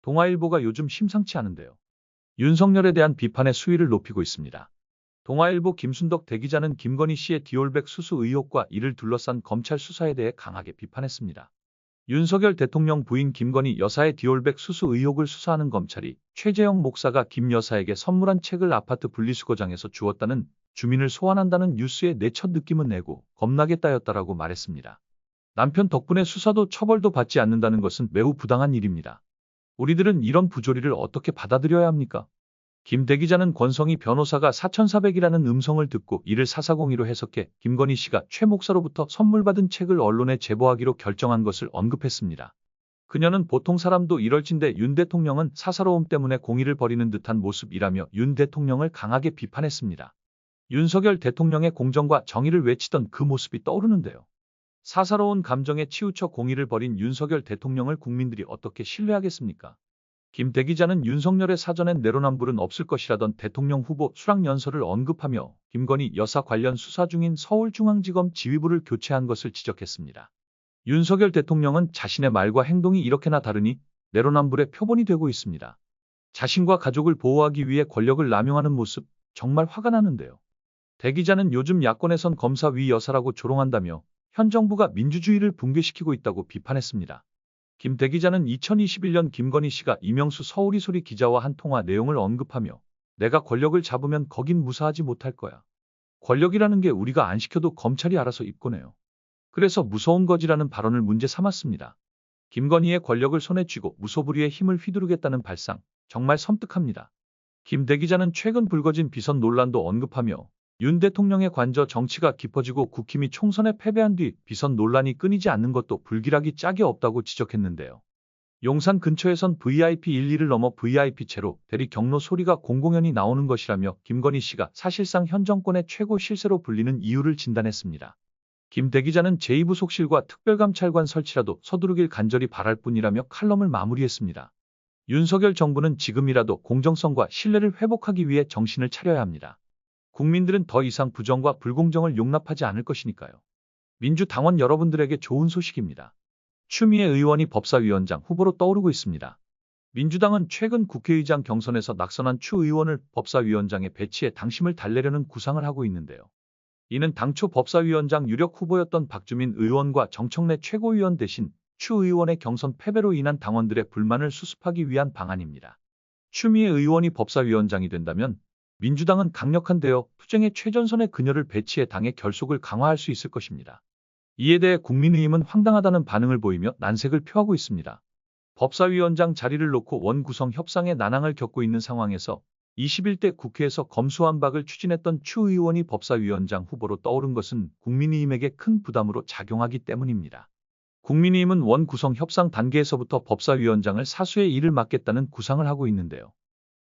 동아일보가 요즘 심상치 않은데요. 윤석열에 대한 비판의 수위를 높이고 있습니다. 동아일보 김순덕 대기자는 김건희 씨의 디올백 수수 의혹과 이를 둘러싼 검찰 수사에 대해 강하게 비판했습니다. 윤석열 대통령 부인 김건희 여사의 디올백 수수 의혹을 수사하는 검찰이 최재형 목사가 김 여사에게 선물한 책을 아파트 분리수거장에서 주었다는 주민을 소환한다는 뉴스에 내 첫 느낌은 내고 겁나겠다였다라고 말했습니다. 남편 덕분에 수사도 처벌도 받지 않는다는 것은 매우 부당한 일입니다. 우리들은 이런 부조리를 어떻게 받아들여야 합니까? 김 대기자는 권성희 변호사가 4,400이라는 음성을 듣고 이를 사사공의로 해석해 김건희 씨가 최 목사로부터 선물 받은 책을 언론에 제보하기로 결정한 것을 언급했습니다. 그녀는 보통 사람도 이럴 진데 윤 대통령은 사사로움 때문에 공의를 버리는 듯한 모습이라며 윤 대통령을 강하게 비판했습니다. 윤석열 대통령의 공정과 정의를 외치던 그 모습이 떠오르는데요. 사사로운 감정에 치우쳐 공의를 벌인 윤석열 대통령을 국민들이 어떻게 신뢰하겠습니까? 김 대기자는 윤석열의 사전엔 내로남불은 없을 것이라던 대통령 후보 수락연설을 언급하며 김건희 여사 관련 수사 중인 서울중앙지검 지휘부를 교체한 것을 지적했습니다. 윤석열 대통령은 자신의 말과 행동이 이렇게나 다르니 내로남불의 표본이 되고 있습니다. 자신과 가족을 보호하기 위해 권력을 남용하는 모습 정말 화가 나는데요. 대기자는 요즘 야권에선 검사위 여사라고 조롱한다며 현 정부가 민주주의를 붕괴시키고 있다고 비판했습니다. 김 대기자는 2021년 김건희 씨가 이명수 서울이 소리 기자와 한 통화 내용을 언급하며 내가 권력을 잡으면 거긴 무사하지 못할 거야. 권력이라는 게 우리가 안 시켜도 검찰이 알아서 입고네요. 그래서 무서운 거지라는 발언을 문제 삼았습니다. 김건희의 권력을 손에 쥐고 무소불위의 힘을 휘두르겠다는 발상 정말 섬뜩합니다. 김 대기자는 최근 불거진 비선 논란도 언급하며 윤 대통령의 관저 정치가 깊어지고 국힘이 총선에 패배한 뒤 비선 논란이 끊이지 않는 것도 불길하기 짝이 없다고 지적했는데요. 용산 근처에선 VIP 1, 2를 넘어 VIP채로 대리 경로 소리가 공공연히 나오는 것이라며 김건희 씨가 사실상 현 정권의 최고 실세로 불리는 이유를 진단했습니다. 김 대기자는 제2부속실과 특별감찰관 설치라도 서두르길 간절히 바랄 뿐이라며 칼럼을 마무리했습니다. 윤석열 정부는 지금이라도 공정성과 신뢰를 회복하기 위해 정신을 차려야 합니다. 국민들은 더 이상 부정과 불공정을 용납하지 않을 것이니까요. 민주당원 여러분들에게 좋은 소식입니다. 추미애 의원이 법사위원장 후보로 떠오르고 있습니다. 민주당은 최근 국회의장 경선에서 낙선한 추 의원을 법사위원장에 배치해 당심을 달래려는 구상을 하고 있는데요. 이는 당초 법사위원장 유력 후보였던 박주민 의원과 정청래 최고위원 대신 추 의원의 경선 패배로 인한 당원들의 불만을 수습하기 위한 방안입니다. 추미애 의원이 법사위원장이 된다면 민주당은 강력한 대여 투쟁의 최전선에 그녀를 배치해 당의 결속을 강화할 수 있을 것입니다. 이에 대해 국민의힘은 황당하다는 반응을 보이며 난색을 표하고 있습니다. 법사위원장 자리를 놓고 원구성 협상의 난항을 겪고 있는 상황에서 21대 국회에서 검수완박을 추진했던 추 의원이 법사위원장 후보로 떠오른 것은 국민의힘에게 큰 부담으로 작용하기 때문입니다. 국민의힘은 원구성 협상 단계에서부터 법사위원장을 사수의 일을 맡겠다는 구상을 하고 있는데요.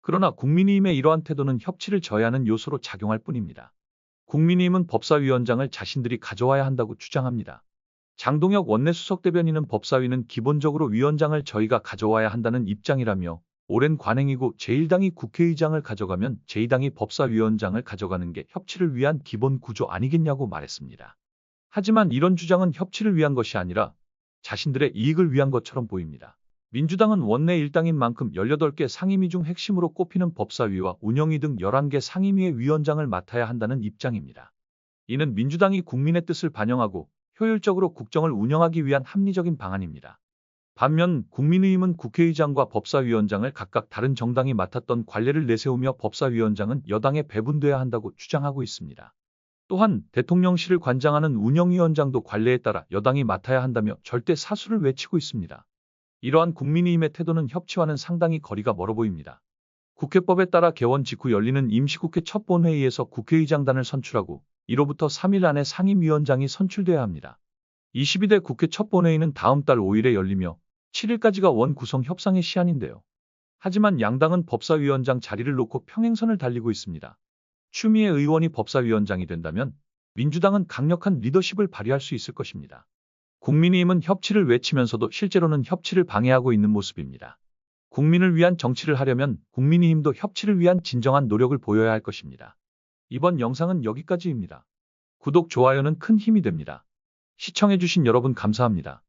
그러나 국민의힘의 이러한 태도는 협치를 저해하는 요소로 작용할 뿐입니다. 국민의힘은 법사위원장을 자신들이 가져와야 한다고 주장합니다. 장동혁 원내수석 대변인은 법사위는 기본적으로 위원장을 저희가 가져와야 한다는 입장이라며 오랜 관행이고 제1당이 국회의장을 가져가면 제2당이 법사위원장을 가져가는 게 협치를 위한 기본 구조 아니겠냐고 말했습니다. 하지만 이런 주장은 협치를 위한 것이 아니라 자신들의 이익을 위한 것처럼 보입니다. 민주당은 원내 일당인 만큼 18개 상임위 중 핵심으로 꼽히는 법사위와 운영위 등 11개 상임위의 위원장을 맡아야 한다는 입장입니다. 이는 민주당이 국민의 뜻을 반영하고 효율적으로 국정을 운영하기 위한 합리적인 방안입니다. 반면 국민의힘은 국회의장과 법사위원장을 각각 다른 정당이 맡았던 관례를 내세우며 법사위원장은 여당에 배분돼야 한다고 주장하고 있습니다. 또한 대통령실을 관장하는 운영위원장도 관례에 따라 여당이 맡아야 한다며 절대 사수를 외치고 있습니다. 이러한 국민의힘의 태도는 협치와는 상당히 거리가 멀어 보입니다. 국회법에 따라 개원 직후 열리는 임시국회 첫 본회의에서 국회의장단을 선출하고 1호부터 3일 안에 상임위원장이 선출돼야 합니다. 22대 국회 첫 본회의는 다음 달 5일에 열리며 7일까지가 원 구성 협상의 시한인데요. 하지만 양당은 법사위원장 자리를 놓고 평행선을 달리고 있습니다. 추미애 의원이 법사위원장이 된다면 민주당은 강력한 리더십을 발휘할 수 있을 것입니다. 국민의힘은 협치를 외치면서도 실제로는 협치를 방해하고 있는 모습입니다. 국민을 위한 정치를 하려면 국민의힘도 협치를 위한 진정한 노력을 보여야 할 것입니다. 이번 영상은 여기까지입니다. 구독, 좋아요는 큰 힘이 됩니다. 시청해주신 여러분 감사합니다.